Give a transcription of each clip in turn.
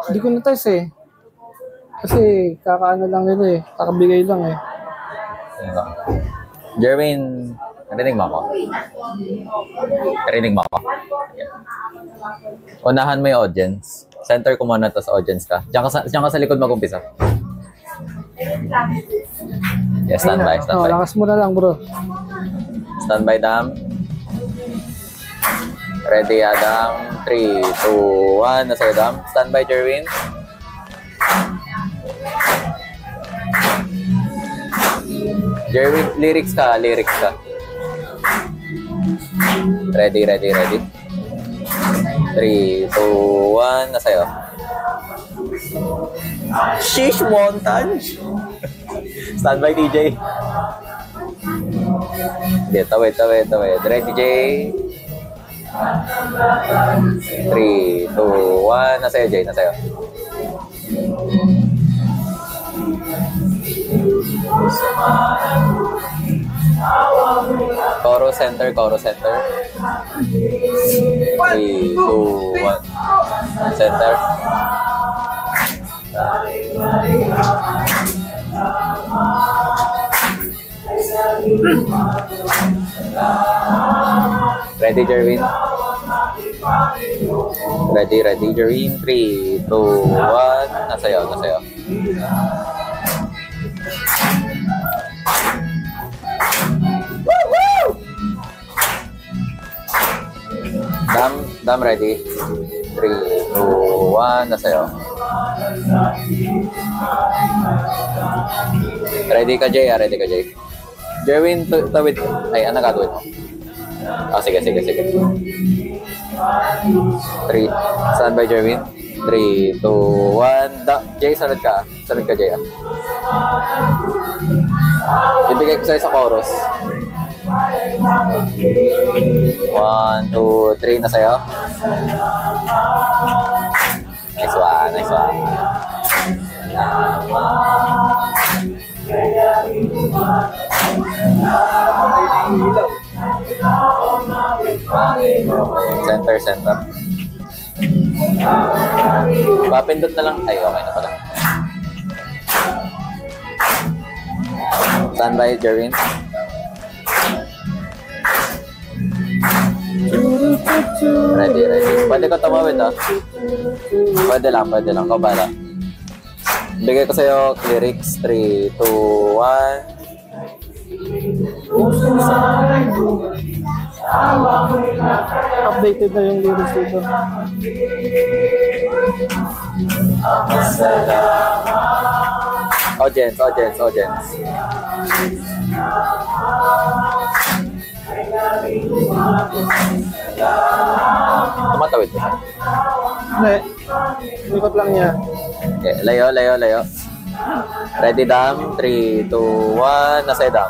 Hindi ko na-test eh. Kasi kakaano lang nila eh. Kakabigay lang eh. Jerwin, narinig mo ako? Narinig mo ako? Unahan mo yung audience. Center ko muna to sa audience ka. Diyan ka sa likod mag-umpisa. Yes, standby. Lakas mo na lang bro. Standby, Dam. Ready, Adam. 3, 2, 1. Nasa Dam. Standby, Jerwin. Jerwin, lyrics ka. Ready. 3, 2, 1. Nasa'yo. Sheesh, montage. Standby, DJ. Hindi, tawid. Ready, DJ. 3, 2, 1. Nasa'yo, Jay. Nasa'yo. Chorus center. 3, 2, 1. Center. Ready, Jerwin? Ready, Jerwin? 3, 2, 1. Nasa'yo. Dam, ready? 3, 2, 1. Nasa'yo. Ready ka, Jay. Jerwin, tawid. Ay, ano gagawin mo? Sige. 3. Standby, Jerwin. 3, 2, 1. Jay, sunod ka, Jay. Ibigay ko sa'yo sa chorus. 1, 2, 3 na sa'yo. Nice one. Center. Papindot na lang. Ay, okay na pala. Standby, Jerwin. Ready. Pwede ko tumawid Pwede lang. Kabala. Bigay ko sa'yo lyrics. 3, 2, 1. Updated na yung lyrics dito. Audience. Tumatawid mo? Hindi. Ikot lang niya. Okay, layo. Ready, Dam? 3, 2, 1. Nasa Dam.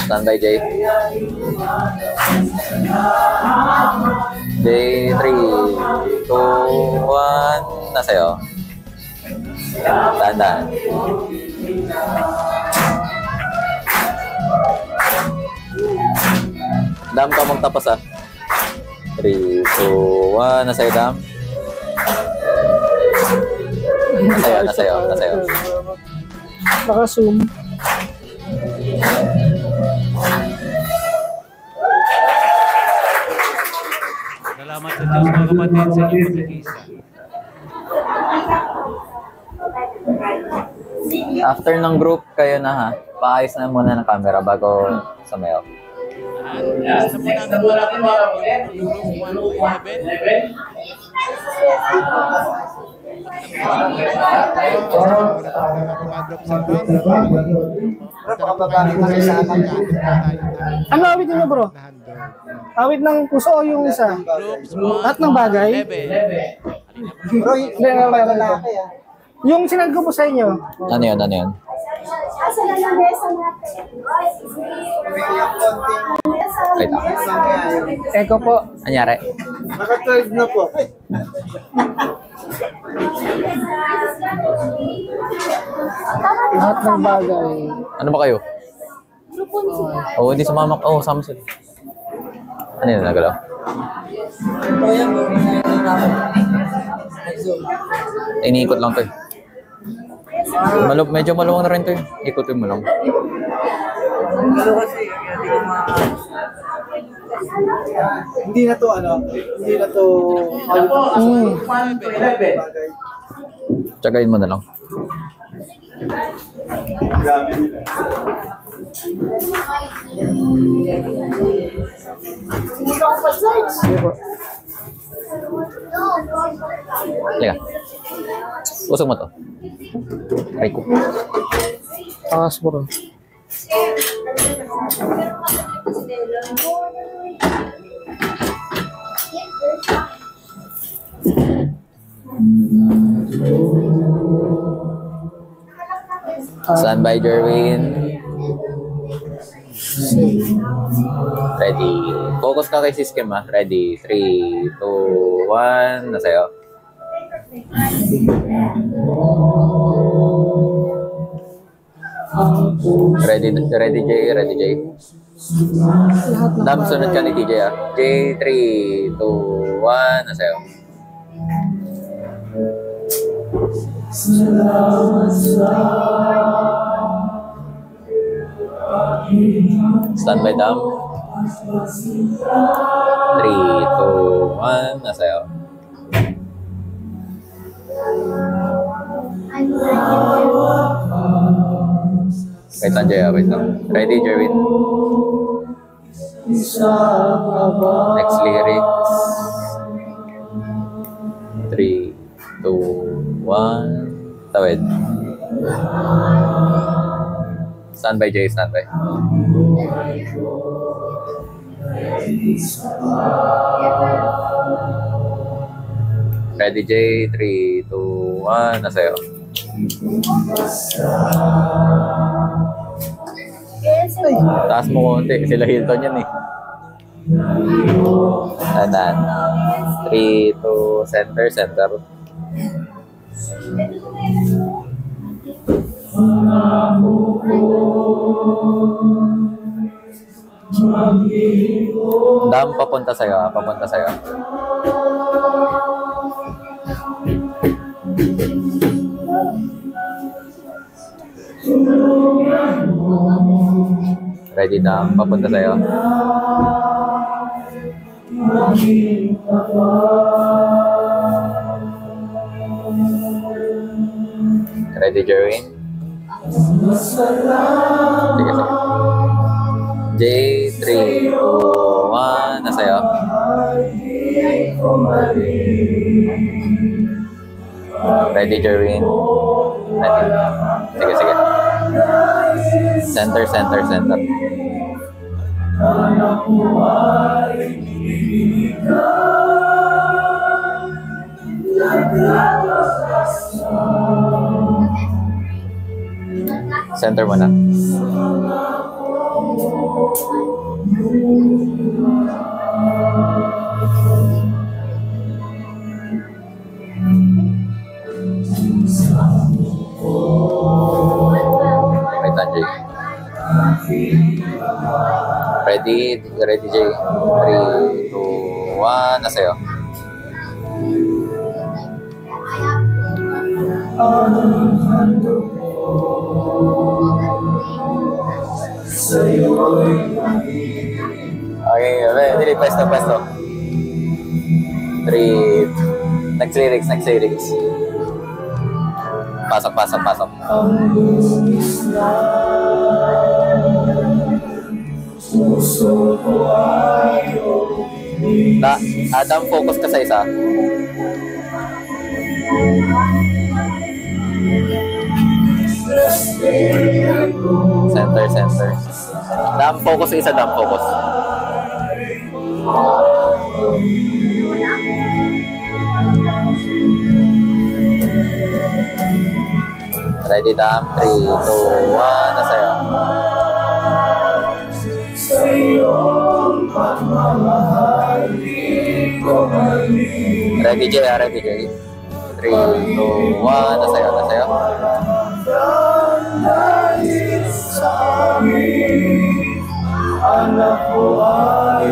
Standby, Jay. Jay, 3, 2, 1. Nasa'yo. Tandaan. Dam ka magtapos 3, 2, 1. Nasa'yo, Dam. Nasa'yo. Naka-zoom. Salamat sa Diyos mga kapatid sa inyong pagkikisa. After ng group, kayo na paayos na muna ng camera bago sumayaw. Sa po natin wala ko yung group 1 to 11. Ano awit niyo, bro? Awit ng puso o yung isa? Lahat ng bagay? Bro, hindi na lalaki yung sinag ko po sa inyo. Ano yun? Asa na lang mesa natin. Eko po. Anyari? Naka-12 na po. Lahat ng bagay. Ano ba kayo? Oo, hindi sumama. Oo, sama sila. Ano yun, nagalaw? Iniikot lang to eh. Medyo maluwang na rin to eh. Ikutin mo lang. Hindi na to hindi na to Tsagain mo na lang. Liga. Usok mo to. Ay ko. takas mo rin. Standby, Jerwin. Ready. Focus ka kay Siskem ah. Ready. 3, 2, 1. Nasa'yo. Ready Jay. Ready Jay. Dam, sunod ka ni TJ ah. J, 3, 2, 1. Nasa'yo. Standby Dam. 3, 2, 1. Nasa'yo. Wait lang Jay, wait lang. Ready Jerwin? Next lyrics. 3, 2, 1. Tawid. Standby Jay, standby. Ready Jay, 3, 2, 1. Nasa'yo. Taas mo konti. Sila Hilton yan eh. Anan. 3, 2, center. Dam, papunta sa'yo. Ready Dam, papunta sa'yo. Ready Jerwin? Sige. J, 3, 2, 1. Nasa'yo. Ready Jerwin? Ready. Sige. Center. Center mo na. Wait, Anjay. Ready, Jay. 3, 2, 1. Nasa'yo. Okay, hindi pwesto. 3, next lyrics. Pasok. Adam, focus ka sa isa. Center. Dam, focus sa isa, focus. Ready, Dam. 3, 2, 1. Nasa'yo. Ready, Jay. 3, 2, 1. Nasa'yo. Anak ko ay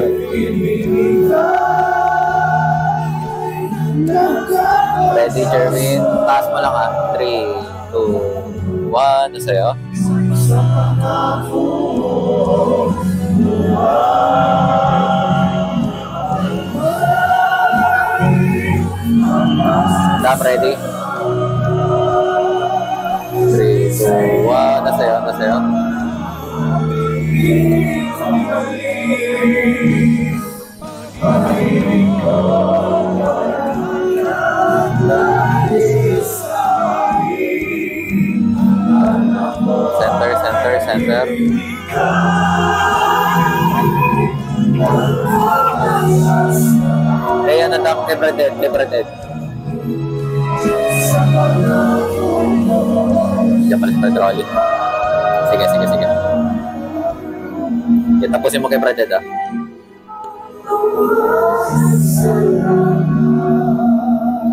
Ready, Jerwin? Taas mo lang ah. 3, 2, 1. Nasa'yo. Stop, ready? 3, 2, 1. Nasa'yo, nasa'yo. Center, center, center. Kaya natap, liberated, liberated. Diyan pala sa trolley. Sige, sige, sige. Tapusin mo kay Braded ah.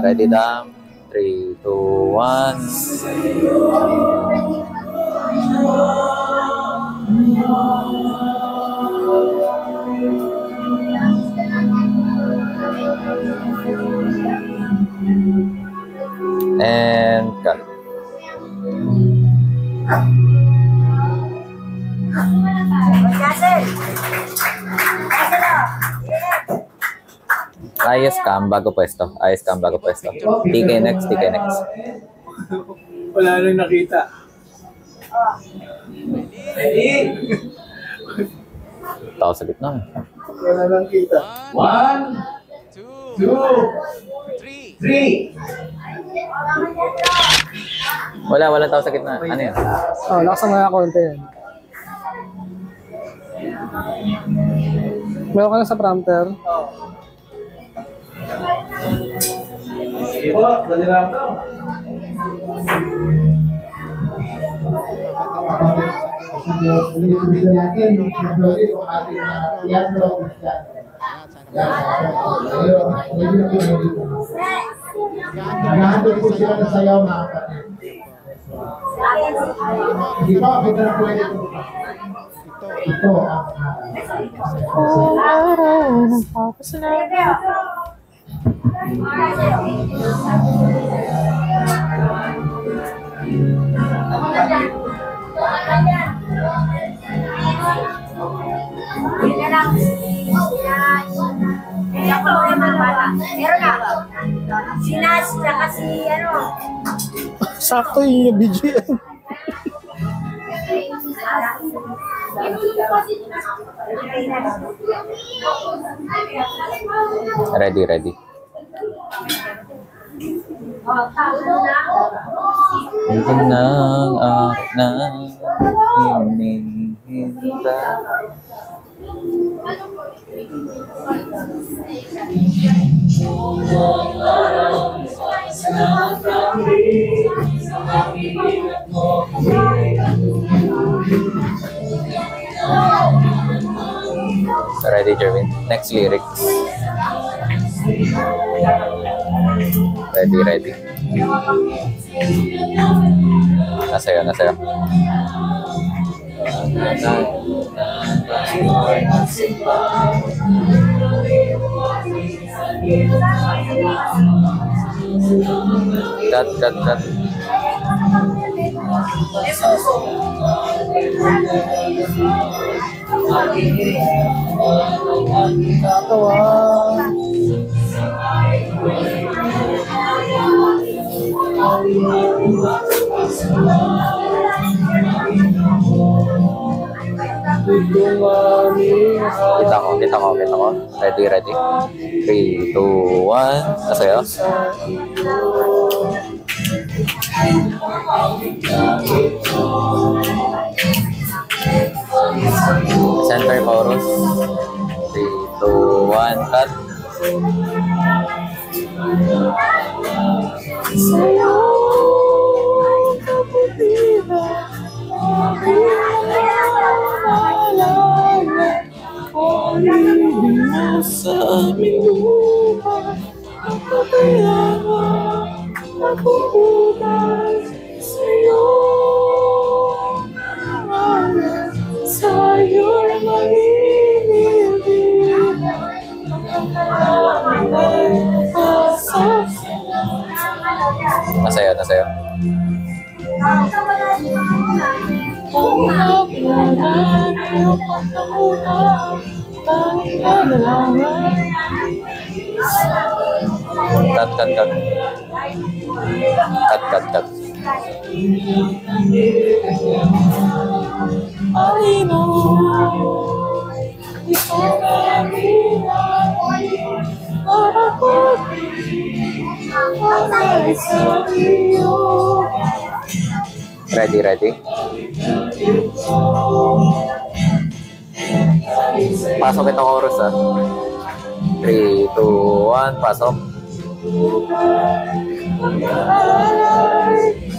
Ready, Dam? 3, 2, 1. And cut. Ayos cam bago pwesto. Ayos cam bago pwesto. TK next, TK next. Wala nang nakita. Tao sa gitna. Wala nang kita. 1, 2, 3. Wala tao sa gitna. Ano yan? Oh, lakas ang mga konti yan. Meron ka na sa prompter? Nandun po sila na sayaw mga kapatid. Hindi pa, pwede na pwede ito. Ito Meron na. Sinas, tsaka si ano. Sakto yung BGM. Ready, ready. Ito nang hinihinda. Ready, Jerwin? Next lyrics. Ready, ready. Nasa'yo, nasa'yo. Cut, cut, cut. Kita ko, kita ko, kita ko. Ready, ready. 3, 2, 1. Nasa'yo? Center chorus. 3, 2, 1. Cut. Sa aming lupa, ang pagkailangan, napupunay sa'yo. Sa'yo na mag-ibig, ang pagkailangan ay asas. Nasa'yo, nasa'yo. Cut, cut, cut. Cut, cut, cut. Ready, ready. Pasok itong chorus ah. 3, 2, 1, pasok.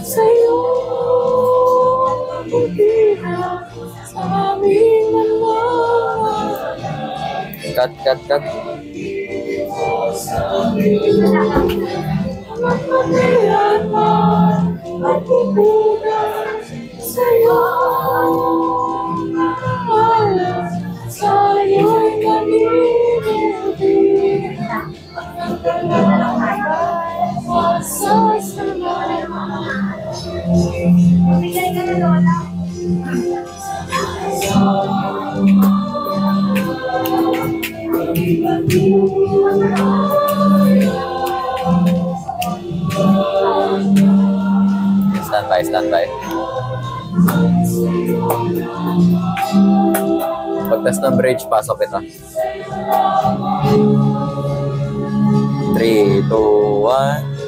Sa'yo sa aming Cut, cut, cut. sa'yo sa'yo'y namimili Bigay ka na, Lola. Stand by, stand by. Pagtas ng bridge, pasok ito. 3, 2, 1.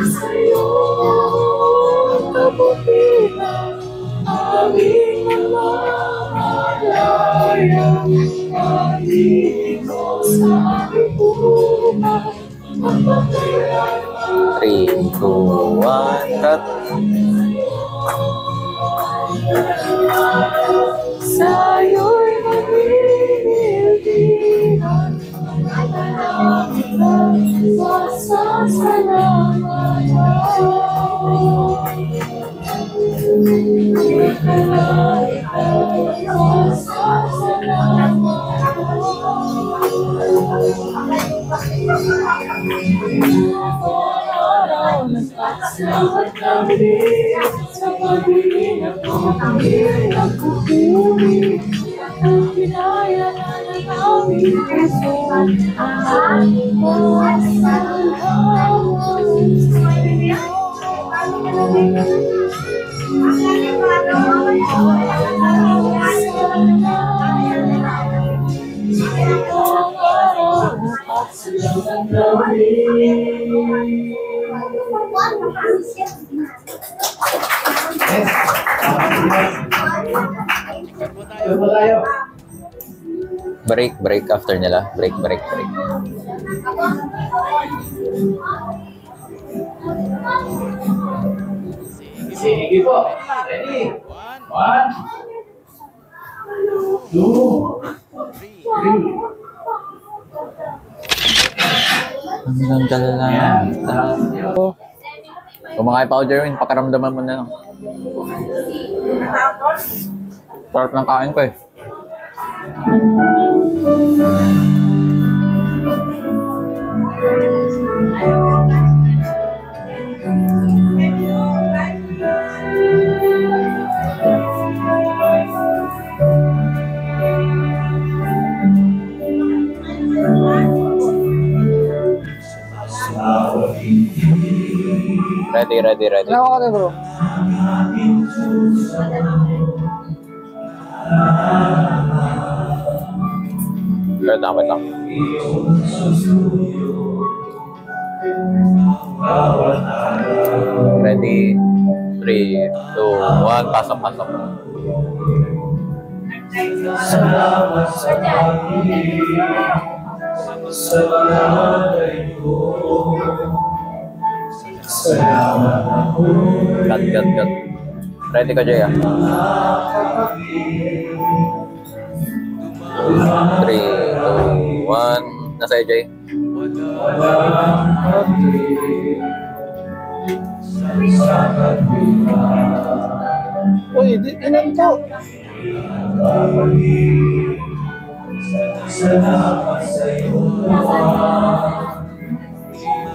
sa'yo kabuti ng aming namamalaya pag-ibig sa aming buhay 3, 2, 1, cut. sa'yo'y nagbibigan sa pag-ibig ang pupuri ang pinaya na ng aming puso ang aming Break, break after nila. Break, break, break. Sige po. Ready? 1, 2, 3. Hanggang kalalaan. Kung mga powder win, pakaramdaman mo na lang. Sarap ng kain ko eh. Ready, ready, ready. Ano ako bro? Wait lang, wait lang. Ready? 3, 2, 1, pasok, pasok. Salamat sa pag-ibig sa panalay ko. Salamat ako. Cut, cut, cut. Ready ka, Jay, ah? 3, 2, 1. Nasa iyo, Jay? Uy, inan to. Salamat sa iyo.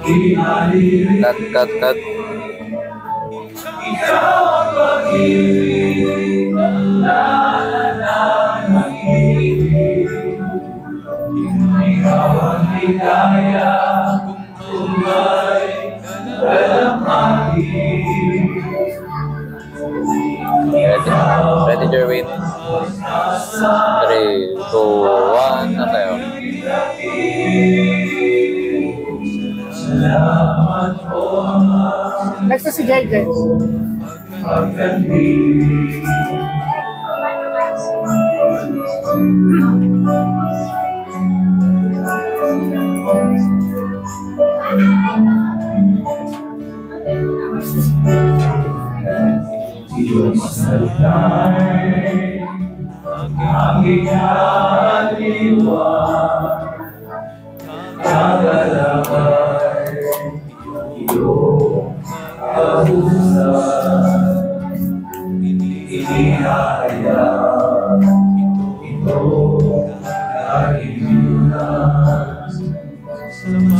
Cut. Ready, Jerwin? 3, 2, 1, na tayo. Next na si JJ.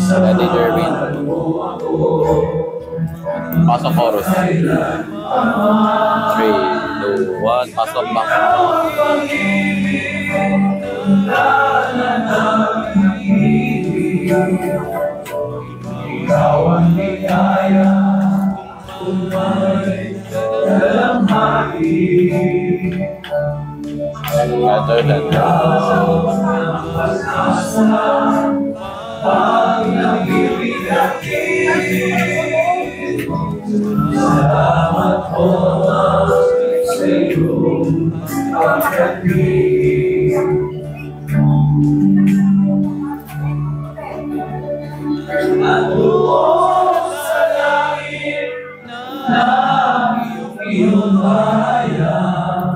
Ready, Jerwin? Pasok chorus. 3, 2, 1, pasok back. Better than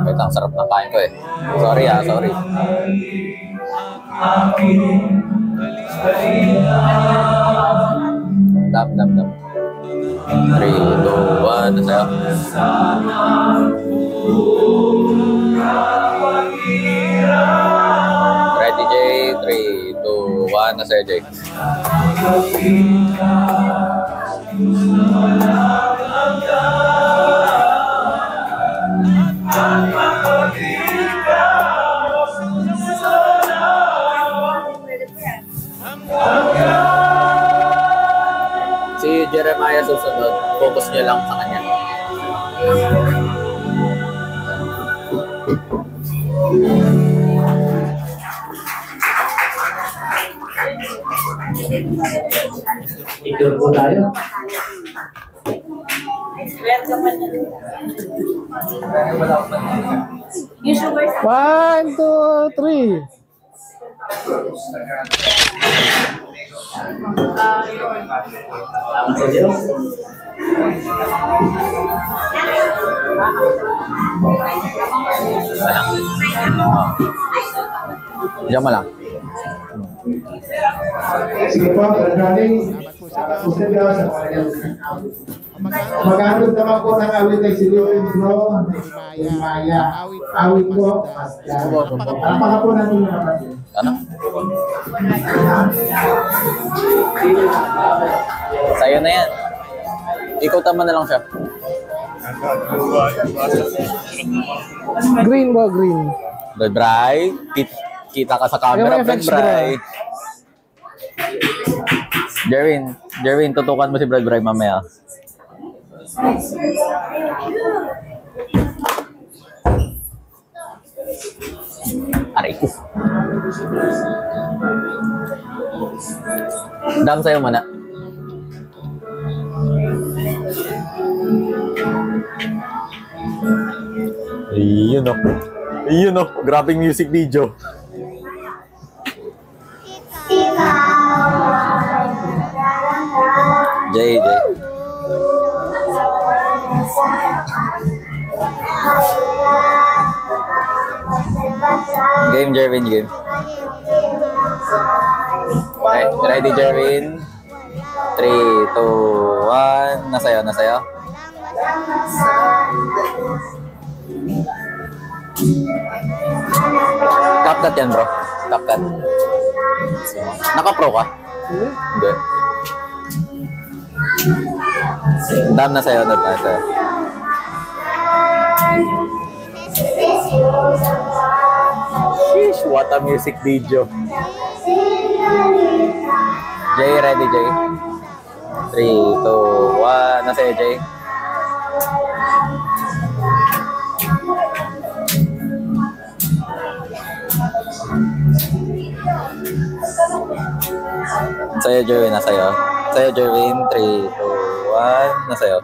Wait, ang sarap ng kain ko eh. Sorry. Dam. 3, 2, 1, na sa'yo. Ready, Jay? 3, 2, 1, na sa'yo, Jay. Si Jeremiah susunod, focus niyo lang sa kanya. Picture po tayo. One, two, three. Diyan mo lang. Sige po, galing. Usap daw sa kanya. Mag-aarod naman po ng awit ay si Lewin Bro, Maya. Awit po. Napaka po natin yung kapatid. Ano? Sa'yo na yan. Ikaw tama na lang siya. Green ba, green? Bray, kita ka sa camera, Yung FX, Bray. Jerwin, tutukan mo si Bray mamaya. Aray ko. Dam sa'yo muna. Ayun o. Grabing music video. Jay. Game, Jerwin, game. Ready, Jerwin? 3, 2, 1. Nasayo. CapCut yan, bro. CapCut. Naka-pro ka? Hindi. Dam na sa'yo, Dam na sa'yo. Sheesh, what a music video. Jay, ready, Jay? 3, 2, 1. Nasa iyo, Jay? Sa'yo, Jerwin. Nasa iyo. Sa'yo, Jerwin. 3, 2, 1. Nasa iyo.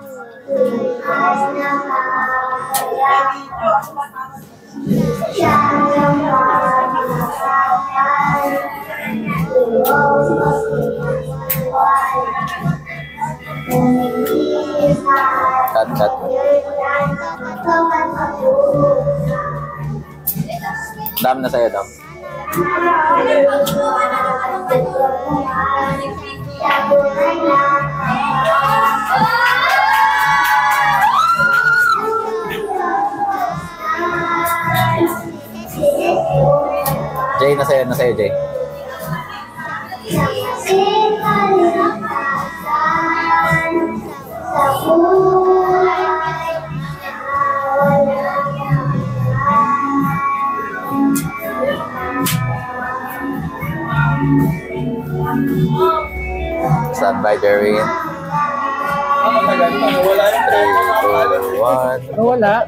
Cut. Dam na sa'yo, Dam. Jay, na sa'yo, Jay. Stand by, Jerry. 3, 2, 1. Wala.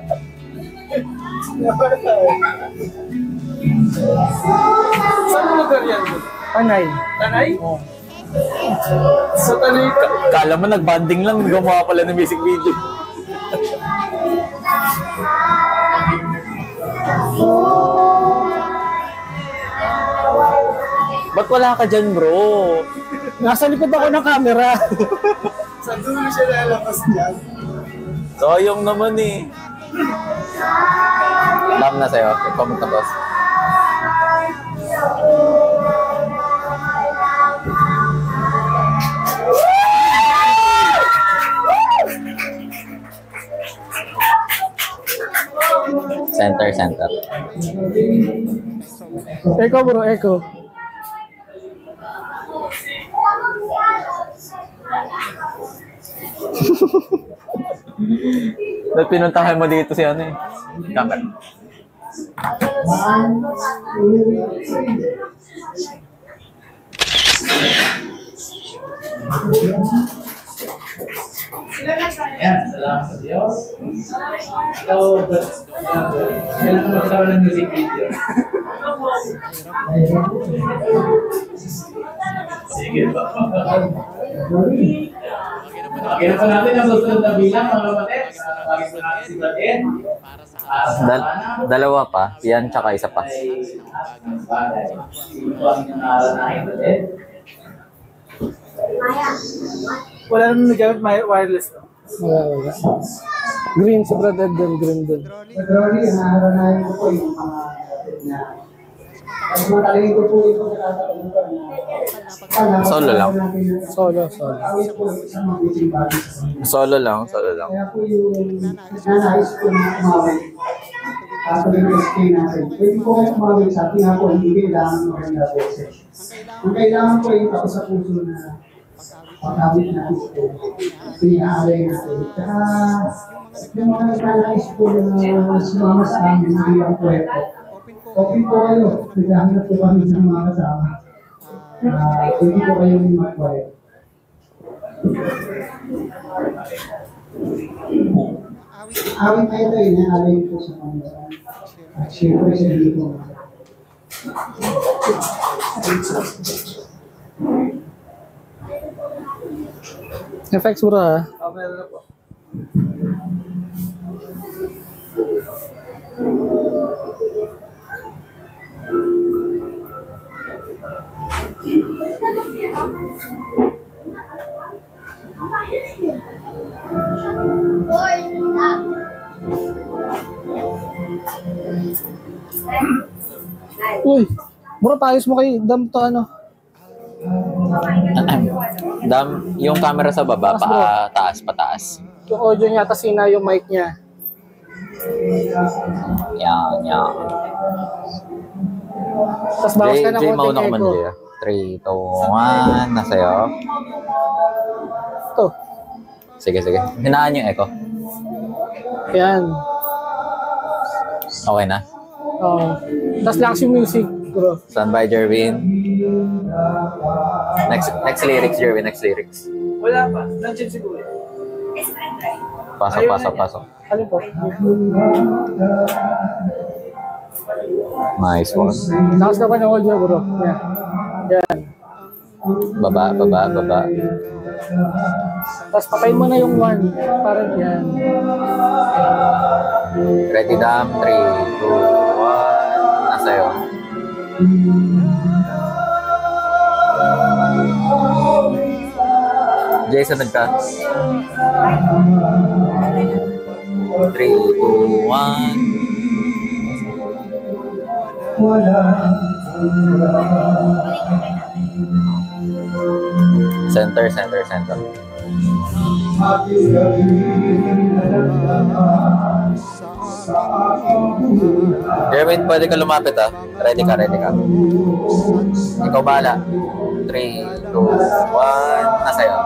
Saan lugar yan? Panay. Tanay? Sa Tanay ka? Kala mo nag-banding lang, gumawa pala ng music video. Ba't wala ka dyan, bro? Nasa likod ako ng camera. Sa dulo siya lalabas niyan. Sayang naman eh. Dam na sa'yo. Comment na, boss. Center. Echo bro, echo. Ba't pinuntahan mo dito si ano eh? Camera. Yan, salamat sa Diyos. So, kailangan magkaroon ng music video. Sige ba? Pakita pa natin ang susunod na bilang, mga kapatid. Pakita pa natin si Batin. Dalawa pa. Yan, tsaka isa pa. Wala naman nagamit wireless. Wala. Green, sobra dead din, green din. Pero naharanahin ko po yung mga na ang matalingin ko po ito sa katatalunan na Solo lang. Solo. awit po isang mabuting bagay sa kanila. Solo lang. Kaya po yung nanais ko na umawit sa SK natin. Pwede po kayo umawit sa atin ako, hindi kailangan maganda boses. Ang kailangan po yung ako sa puso na pag-awit natin po. Pinaaray natin. Saka yung mga nanais po na sumama sa amin ng ilang proyekto. Okay po kayo. Naghahanap po kami ng mga kasama. Pwede po kayo mag-quiet. Awit na ito, inaalay po sa kanila. At syempre sa dito. Effects bro ha. Okay na po. Uy, bro, paayos mo kay Dam to ano. Dam, yung camera sa baba, pataas. Yung audio niya, tapos sina yung mic niya. Yan. Tapos bawas ka ng Jay, konting mauna ko man, echo. Jay. 3, 2, 1. Nasa'yo. Ito. Sige, sige. Hinaan yung echo. Yan. Okay na. Oo. Tapos lakas yung music, bro. Stand by, Jervin. Next lyrics, Jervin. Next lyrics. Wala pa. Nandiyan siguro. Pasok, pasok, pasok. Ano po? Nice one. Lakas na pa ng audio, bro. Yan. Yan. Baba, baba, baba. Tapos patayin mo na yung 1. Parang yan. Ready, Dam. 3, 2, 1. Nasa'yo. Jason, nagka. 3, 2, 1. Center, center, center. Jermaine, pwede ka lumapit ah. Ready ka, ready ka. Ikaw bahala. 3, 2, 1. Nasa'yo.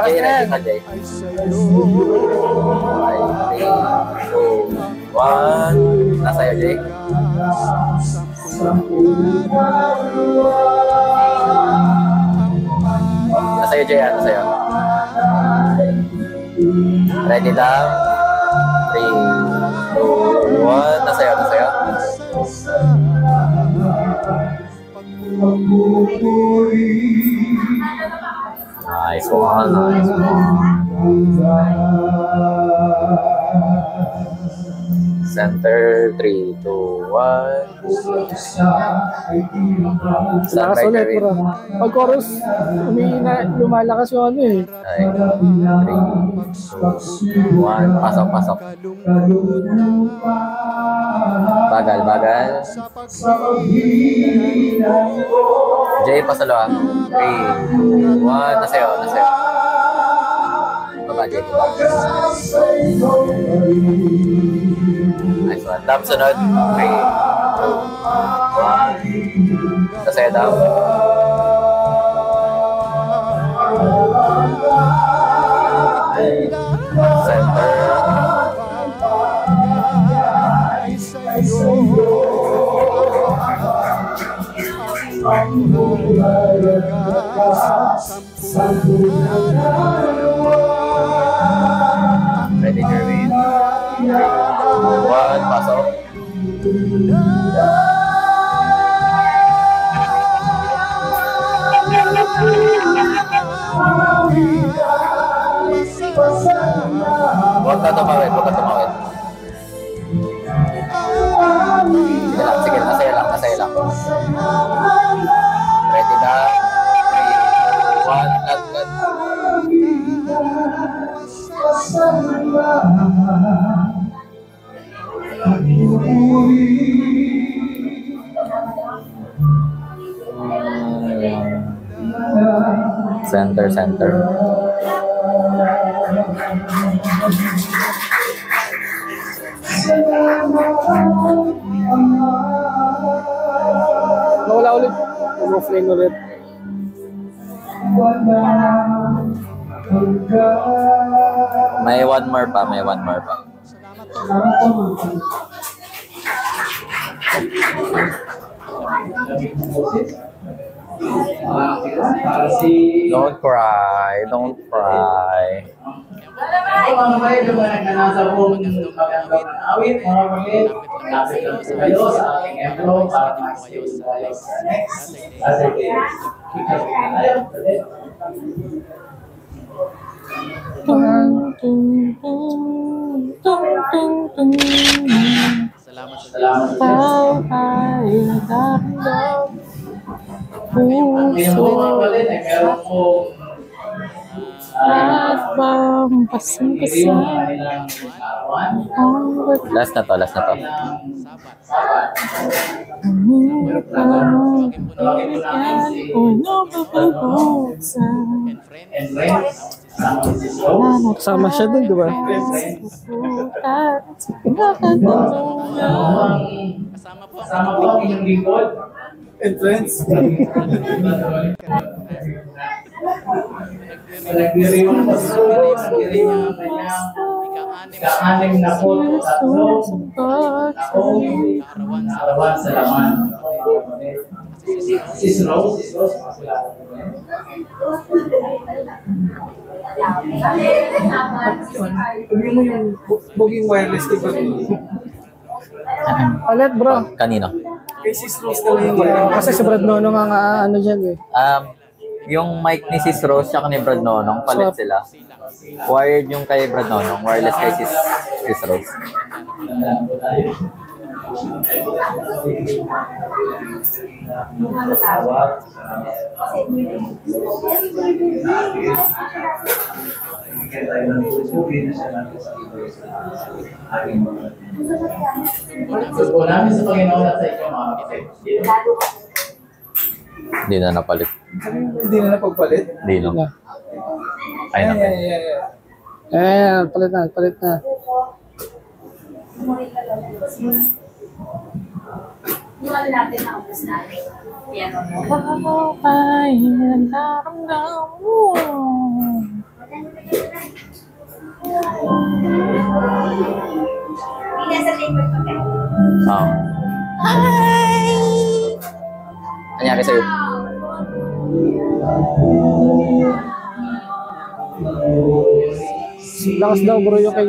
Jay, ready ka, Jay. 5, 3, 2, 1. Nasa'yo, Jay. Nasa'yo, Jay. Nasa'yo. Ready lang. 3, 2, 1. Nasa'yo, nasa'yo. Nice one, nice one. Center, 3, 2, 1. Lakas ulit, bro. Pag chorus, lumalakas yung ano eh. 3, 2, 1. Pasok, pasok. Bagal, bagal. Jay, pasalo ah. 3, 2, 1. Nasa'yo, nasa'yo. Baba, Jay. Nice one. Dam, sunod. 3, 2, 1. Nasa'yo, Dam. Center. Ready, Jervin? 3, 2, 1. Pasok. Huwag ka tumawid, huwag ka tumawid. Sige lang, sige lang. Masaya lang, masaya lang. Ready na? 3, 2, 1. Cut, cut. Center, center. Nawala ulit. Mag-offline ulit. May one more pa, may one more pa. Don't cry, don't cry. Mga kayo, mga nasa buong magandang awit, mga kapatid, lapit lang sa kayo sa ating emplo para ma-save tayo sa next Saturday. Salamat sa Salamat sa Puso. Ngayon po mga kapatid, ay meron po At bang pasang-pasang Last na to, last na to. Ngunit ang pilihan o nababaguksan. Sama siya dun, di ba? At nakatulungan. Kasama po ang inyong lingkod. Nagdiriwang po sa kanyang ika-anim na po tatlo na po kaarawan sa laman. Sis Rose, Sabi mo yung booking wireless, di ba? Alet, bro. Kanino? Kay Sis Rose na lang yung wireless. Kasi si Brad Nono nga ano dyan eh. Yung mic ni Sis Rose tsaka ni Brad Nonong, palit sila. Wired yung kay Brad Nonong, wireless kay Sis Rose. po namin sa Panginoon at sa inyong mga kapatid. Hindi na napalit. Hindi na napagpalit? Hindi no. Ay na. Palit na. Iwan natin ang ubus na. Piano mo. Ako ay nararamdaman mo. Hindi sa table pa kayo. Oo. Anyari sa'yo? Lakas daw bro yung kay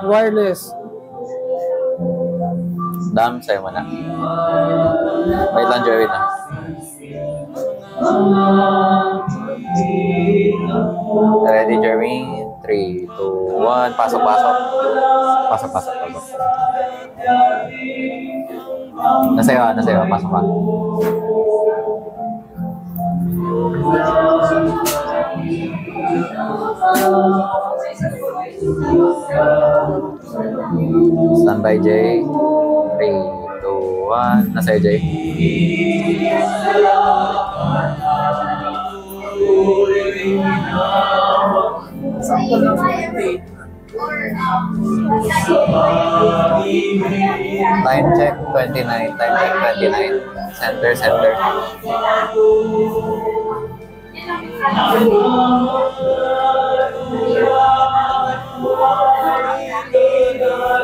wireless. Dam, sa'yo mo na. Wait lang, Jerry na. Ready, Jerry? 3, 2, 1. Pasok. Pasok. Nasa'yo. Pasok ka. Standby, Jay. 3, 2, 1. Nasa'yo, Jay. Time check 29. Center.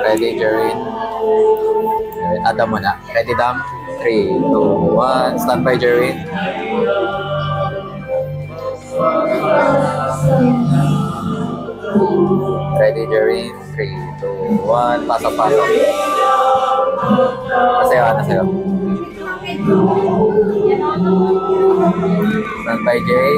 Ready, Jerry? Adam mo na. Ready, Dam? 3, 2, 1. Standby, Jerry. Ready, Jerry? 3, 2, 1. Pasok. Nasa'yo. Standby, Jay.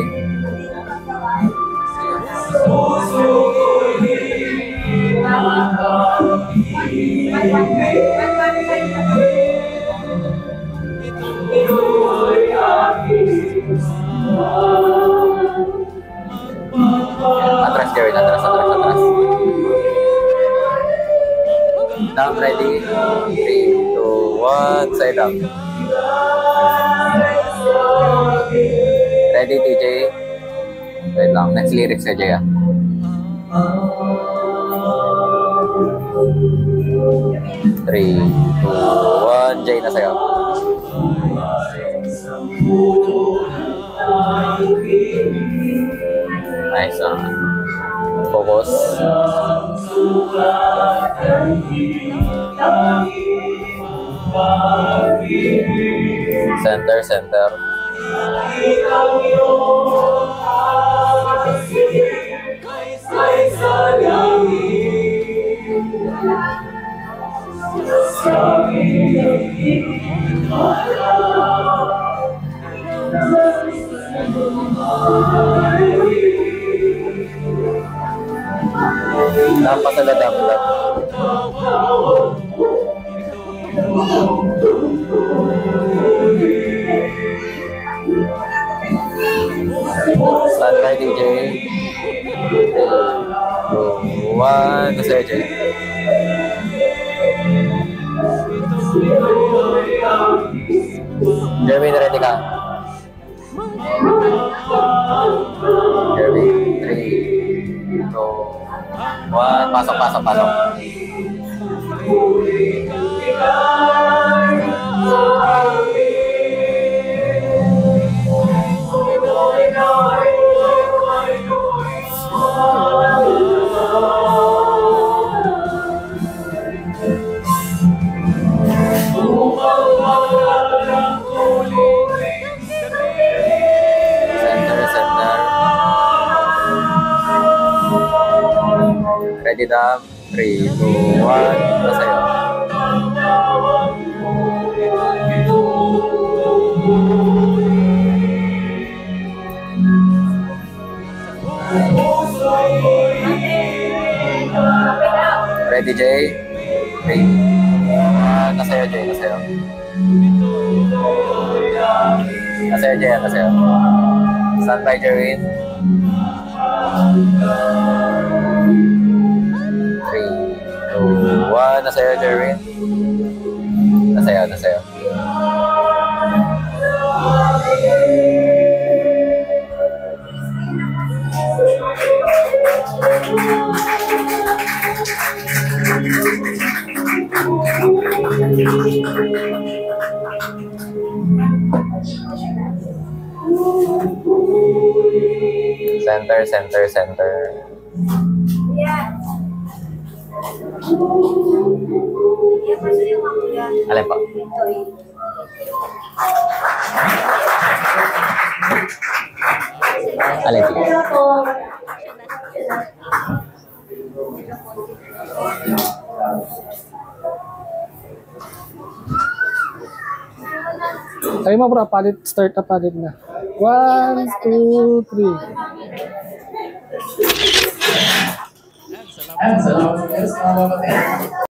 Atras, Jerry. Atras. Down, ready. 3, 2, 1. Side up. Ready, TJ? Wait lang. Next lyrics kay Jay, 3, 2, 1. Jay, na sa'yo. Nice. Focus. Center. Dapat sa dapat. Standby, DJ. 2, 1. Nasa'yo, Jay. Jeremy, ready ka? Jeremy, 3, 2, 1. Pasok, pasok, pasok. Center, center. Ready, Dam? 3, 2, 1. Nasa'yo. Ready, Jay? 3, 1. Nasa'yo, Jay. Nasa'yo. Nasa'yo, Jay. Nasa'yo. Stand by, Jerwin. 3, 2, 1. Nasa'yo, Jerwin. Nasa'yo, nasa'yo. Center, center, center. Yeah. Yeah, pwede yung ako yan. Alin po? Ito eh. Alin po? Tayo mo bro, palit, start na palit na. 1, 2, 3. Yan, salamat. Salamat.